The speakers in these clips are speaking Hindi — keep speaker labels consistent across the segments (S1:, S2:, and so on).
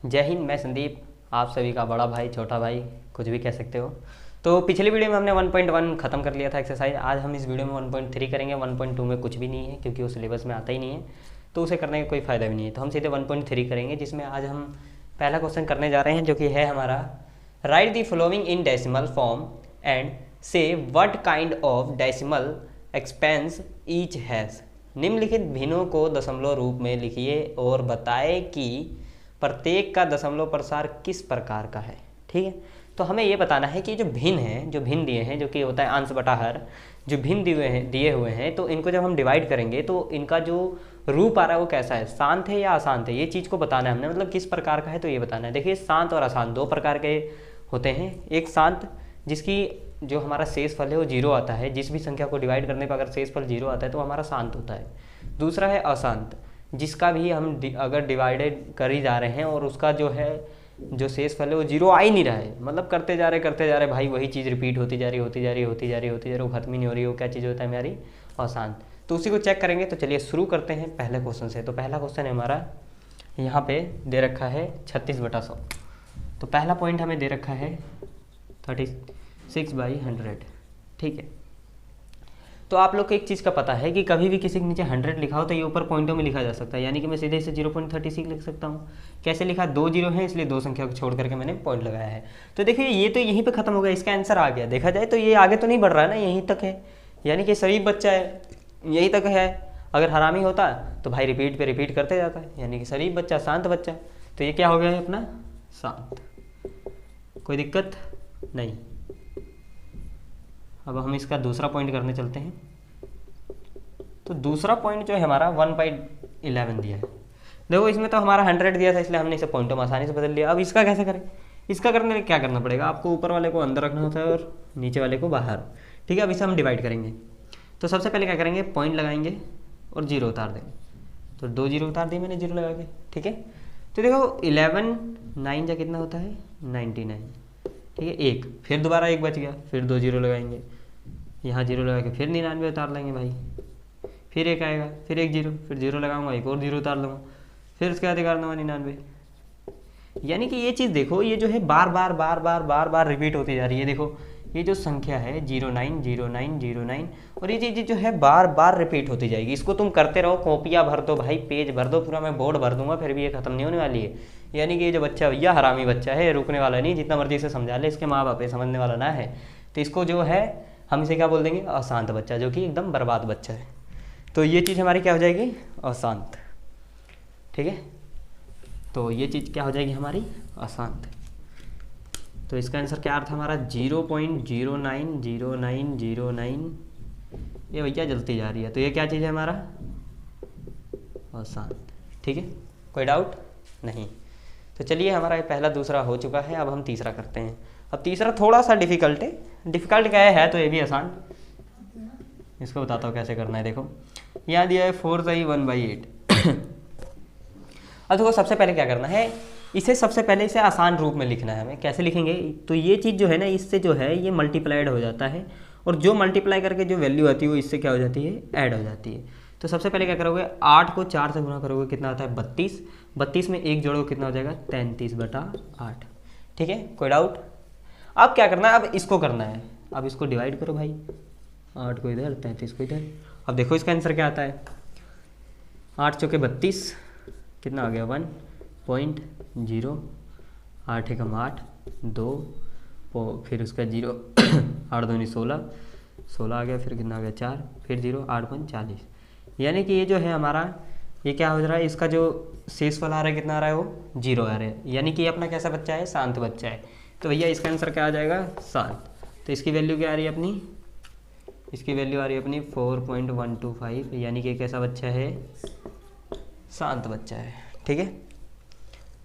S1: जय हिंद। मैं संदीप, आप सभी का बड़ा भाई, छोटा भाई, कुछ भी कह सकते हो। तो पिछली वीडियो में हमने 1.1 ख़त्म कर लिया था एक्सरसाइज। आज हम इस वीडियो में 1.3 करेंगे। 1.2 में कुछ भी नहीं है क्योंकि वो सिलेबस में आता ही नहीं है, तो उसे करने का कोई फ़ायदा भी नहीं है। तो हम सीधे 1.3 करेंगे, जिसमें आज हम पहला क्वेश्चन करने जा रहे हैं, जो कि है हमारा right the following in decimal form and say what kind of decimal expansion each has. निम्नलिखित भिन्नों को दशमलव रूप में लिखिए और बताएं कि प्रत्येक का दशमलव प्रसार किस प्रकार का है। ठीक है, तो हमें ये बताना है कि जो भिन्न है, जो भिन्न दिए हैं, जो कि होता है अंश बटा हर, जो भिन्न दिए हुए हैं, तो इनको जब हम डिवाइड करेंगे तो इनका जो रूप आ रहा है वो कैसा है, शांत है या अशांत है, ये चीज़ को बताना है हमने। मतलब किस प्रकार का है, तो ये बताना है। देखिए, शांत और अशांत दो प्रकार के होते हैं। एक शांत, जिसकी जो हमारा शेष फल है वो जीरो आता है, जिस भी संख्या को डिवाइड करने पर अगर शेष फल जीरो आता है तो हमारा शांत होता है। दूसरा है अशांत, जिसका भी हम अगर डिवाइडेड कर ही जा रहे हैं और उसका जो है जो शेष फल है वो जीरो आ ही नहीं रहा है, मतलब करते जा रहे भाई, वही चीज़ रिपीट होती जा रही वो खत्म ही नहीं हो रही, वो क्या चीज़ होता है हमारी, अशांत। तो उसी को चेक करेंगे। तो चलिए शुरू करते हैं पहले क्वेश्चन से। तो पहला क्वेश्चन है हमारा, यहाँ पे दे रखा है 36/100। तो पहला पॉइंट हमें दे रखा है 36/100। ठीक है, तो आप लोग को एक चीज़ का पता है कि कभी भी किसी के नीचे 100 लिखा हो तो ये ऊपर पॉइंटों में लिखा जा सकता है, यानी कि मैं सीधे इसे 0.36 लिख सकता हूँ। कैसे लिखा, 2 जीरो है इसलिए दो संख्या को छोड़ करके मैंने पॉइंट लगाया है। तो देखिए, ये तो यहीं पे खत्म हो गया, इसका आंसर आ गया। देखा जाए तो ये आगे तो नहीं बढ़ रहा है ना, यहीं तक है, यानी कि शरीफ बच्चा है, यहीं तक है। अगर हरामी होता तो भाई रिपीट पे रिपीट करते जाता है, यानी कि शरीफ बच्चा, शांत बच्चा। तो ये क्या हो गया है अपना, शांत। कोई दिक्कत नहीं। अब हम इसका दूसरा पॉइंट करने चलते हैं। तो दूसरा पॉइंट जो है हमारा 1/11 दिया है। देखो, इसमें तो हमारा 100 दिया था, इसलिए हमने इसे पॉइंटों में आसानी से बदल लिया। अब इसका कैसे करें, इसका करने के लिए क्या करना पड़ेगा, आपको ऊपर वाले को अंदर रखना होता है और नीचे वाले को बाहर। ठीक है, अब इसे हम डिवाइड करेंगे। तो सबसे पहले क्या करेंगे, पॉइंट लगाएंगे और जीरो उतार देंगे। तो 2 जीरो उतार दिए मैंने जीरो लगा के। ठीक है, तो देखो 11 9 जा कितना होता है, 99। ठीक है, एक फिर दोबारा एक बच गया, फिर 2 जीरो लगाएंगे, यहाँ जीरो लगा के फिर 99 उतार लेंगे भाई। फिर एक आएगा, फिर एक जीरो, फिर जीरो लगाऊंगा, एक और जीरो उतार लूँगा, फिर उसके बाद 99। यानी कि ये चीज़ देखो, ये जो है बार बार रिपीट होती जा रही है। देखो, ये जो संख्या है 090909, और ये चीज़ जो है बार बार रिपीट होती जाएगी। इसको तुम करते रहो, कॉपियाँ भर दो भाई, पेज भर दो पूरा, मैं बोर्ड भर दूंगा, फिर भी ये खत्म नहीं होने वाली है। यानी कि ये जो बच्चा भैया हरामी बच्चा है, रुकने वाला नहीं, जितना मर्जी से समझा ले, इसके माँ बाप समझने वाला ना है। तो इसको जो है हम इसे क्या बोल देंगे, अशांत बच्चा, जो कि एकदम बर्बाद बच्चा है। तो ये चीज़ हमारी क्या हो जाएगी, अशांत। ठीक है, तो ये चीज़ क्या हो जाएगी हमारी, अशांत। तो इसका आंसर क्या अर्थ हमारा, 0.090909। ये भैया जलती जा रही है, तो ये क्या चीज़ है हमारा, अशांत। ठीक है, कोई डाउट नहीं। तो चलिए, हमारा ये पहला दूसरा हो चुका है। अब हम तीसरा करते हैं। अब तीसरा थोड़ा सा डिफिकल्ट है। डिफिकल्ट क्या है तो ये भी आसान। इसको बताता हूँ कैसे करना है। देखो, यहाँ दिया है 4 सही 1/8। अब देखो, सबसे पहले क्या करना है, इसे सबसे पहले इसे आसान रूप में लिखना है हमें। कैसे लिखेंगे, तो ये चीज़ जो है ना, इससे जो है ये मल्टीप्लाइड हो जाता है, और जो मल्टीप्लाई करके जो वैल्यू आती है वो इससे क्या हो जाती है, ऐड हो जाती है। तो सबसे पहले क्या करोगे, 8 को 4 से गुना करोगे, कितना आता है 32। 32 में एक जोड़ो, कितना हो जाएगा 33/8। ठीक है, कोई डाउट। अब क्या करना है, अब इसको करना है। अब इसको डिवाइड करो भाई, 8 को इधर, 33 को इधर। अब देखो इसका आंसर क्या आता है, 8 चौके 32, कितना आ गया 1.0। 8 एकम 8, 2, फिर उसका जीरो 8 दूनी 16, 16 आ गया, फिर कितना आ गया 4, फिर जीरो, 8×40। यानी कि ये जो है हमारा, ये क्या हो रहा है, इसका जो शेष फल आ रहा है कितना आ रहा है, वो जीरो आ रहा है। यानी कि ये अपना कैसा बच्चा है, शांत बच्चा है। तो भैया इसका आंसर क्या आ जाएगा, शांत। तो इसकी वैल्यू क्या आ रही है अपनी, इसकी वैल्यू आ रही है अपनी 4.125, यानी कि कैसा बच्चा है, शांत बच्चा है। ठीक है,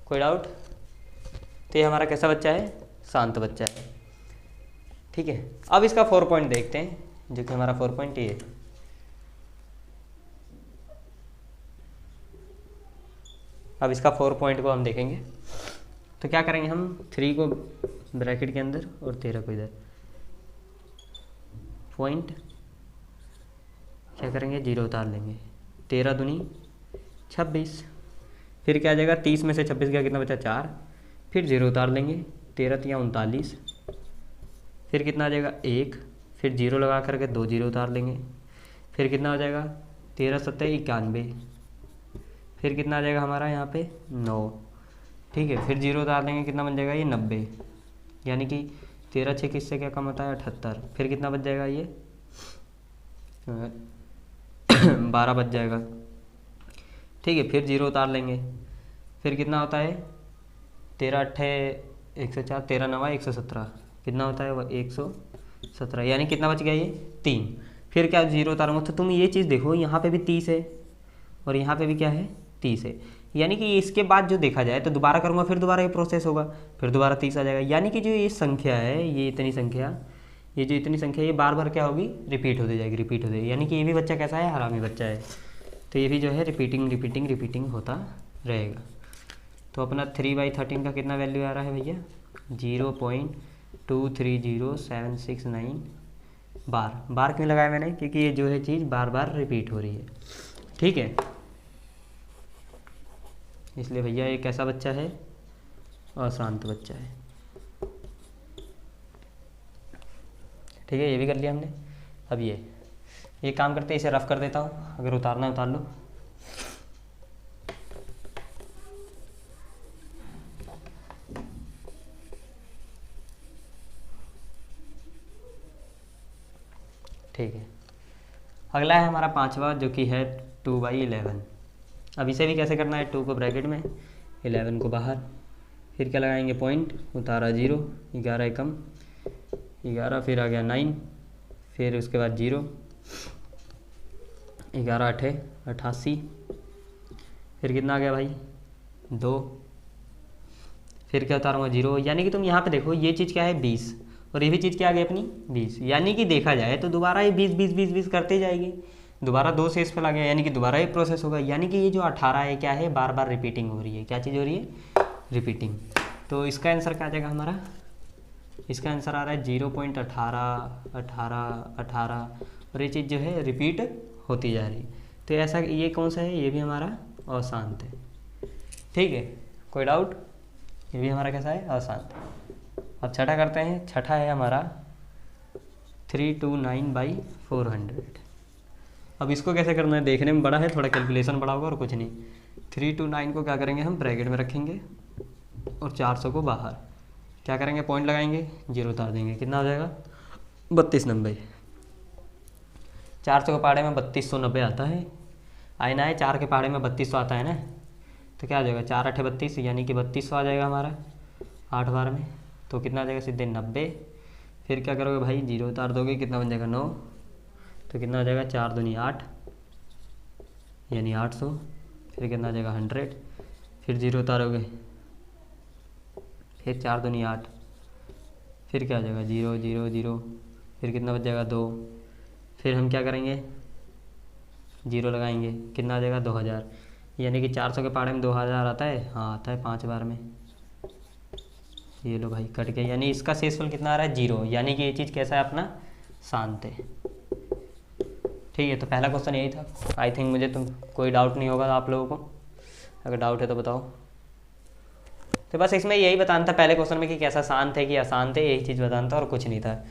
S1: कोई डाउट। तो ये हमारा कैसा बच्चा है, शांत बच्चा है। ठीक है, अब इसका 4 पॉइंट देखते हैं, जो कि हमारा 4 पॉइंट ये है। अब इसका 4 पॉइंट को हम देखेंगे। तो क्या करेंगे, हम 3 को ब्रैकेट के अंदर और 13 को इधर, पॉइंट क्या करेंगे, जीरो उतार लेंगे। 13 दूनी 26, फिर क्या आ जाएगा, 30 में से 26 गया, कितना बचा 4, फिर 0 उतार लेंगे, 13 या 39, फिर कितना आ जाएगा 1, फिर 0 लगा करके 2 0 उतार लेंगे, फिर कितना हो जाएगा 13 सत्तर 91, फिर कितना आ जाएगा हमारा यहाँ पे 9, ठीक है, फिर 0 उतार लेंगे, कितना बन जाएगा ये 90, यानी कि 13 6 किससे क्या कम होता है 78, फिर कितना बच जाएगा ये 12 बच जाएगा, ठीक है, फिर 0 उतार लेंगे, फिर कितना होता है 13 अट्ठे 104, 13 नवा 117, कितना होता है वह 117, यानी कितना बच गया ये 3, फिर क्या 0 उतारूंगा, तो तुम ये चीज़ देखो यहाँ पे भी 30 है और यहाँ पे भी क्या है 30 है, यानी कि इसके बाद जो देखा जाए तो दोबारा करूँगा, फिर दोबारा ये प्रोसेस होगा, फिर दोबारा 30 आ जाएगा, यानी कि जो ये संख्या है, ये इतनी संख्या, ये जो इतनी संख्या ये बार बार क्या होगी रिपीट होती जाएगी, रिपीट हो जाएगी, यानी कि ये भी बच्चा कैसा है हरामी बच्चा है, तो ये भी जो है रिपीटिंग रिपीटिंग रिपीटिंग होता रहेगा। तो अपना 3/13 का कितना वैल्यू आ रहा है भैया 0.230769 बार। बार क्यों लगाया मैंने, क्योंकि ये जो है चीज़ बार बार रिपीट हो रही है, ठीक है, इसलिए भैया ये कैसा बच्चा है, अशांत बच्चा है, ठीक है, ये भी कर लिया हमने। अब ये काम करते हैं, इसे रफ कर देता हूँ, अगर उतारना है उतार लो। ठीक है, अगला है हमारा 5वां, जो कि है 2/11। अब इसे भी कैसे करना है, 2 को ब्रैकेट में, 11 को बाहर, फिर क्या लगाएंगे पॉइंट, उतारा 0, 11 कम 11, फिर आ गया 9, फिर उसके बाद 0, 11 अठे 88, फिर कितना आ गया भाई 2, फिर क्या उतारूँगा 0, यानी कि तुम यहाँ पे देखो ये चीज़ क्या है 20 और ये भी चीज़ क्या आ गई अपनी 20, यानी कि देखा जाए तो दोबारा ये 20 20 20 20 करते ही जाएगी, दोबारा 2 से इस पर आ गया, यानी कि दोबारा ये प्रोसेस होगा, यानी कि ये जो 18 है क्या है बार बार रिपीटिंग हो रही है, क्या चीज़ हो रही है रिपीटिंग। तो इसका आंसर क्या आ जाएगा हमारा, इसका आंसर आ रहा है 0.18 और ये चीज़ जो है रिपीट होती जा रही है। तो ऐसा ये कौन सा है, ये भी हमारा अशांत है, ठीक है, कोई डाउट, ये भी हमारा कैसा है अशांत। अब छठा करते हैं, छठा है हमारा 329/400। अब इसको कैसे करना है, देखने में बड़ा है, थोड़ा कैलकुलेशन बड़ा होगा और कुछ नहीं। 329 को क्या करेंगे हम ब्रैकेट में रखेंगे और 400 को बाहर, क्या करेंगे पॉइंट लगाएंगे, 0 उतार देंगे, कितना हो जाएगा 3290। 400 के पहाड़े में 3290 आता है, आईना है 4 के पहाड़े में 3200 आता है ना, तो क्या आ जाएगा 4 8 32, यानी कि 3200 आ जाएगा हमारा 8 बार में, तो कितना आ जाएगा सीधे 90, फिर क्या करोगे भाई 0 उतार दोगे, कितना बन जाएगा 9, तो कितना आ जाएगा 4 दूनी 8 यानी 800, फिर कितना आ जाएगा 100, फिर 0 उतारोगे, फिर 4 दूनी 8, फिर क्या आ जाएगा 0 0 0, फिर कितना बच जाएगा 2, फिर हम क्या करेंगे 0 लगाएंगे, कितना आ जाएगा 2000, यानी कि 400 के पहाड़े में 2000 आता है, हाँ आता है 5 बार में, ये लो भाई कट गया, यानी इसका शेषफल कितना आ रहा है 0, यानी कि ये चीज़ कैसा है अपना शांत है, ठीक है। तो पहला क्वेश्चन यही था, आई थिंक मुझे तुम कोई डाउट नहीं होगा आप लोगों को, अगर डाउट है तो बताओ। तो बस इसमें यही बताना था पहले क्वेश्चन में कि कैसा शांत है कि अशांत है, यही चीज़ बताना था और कुछ नहीं था।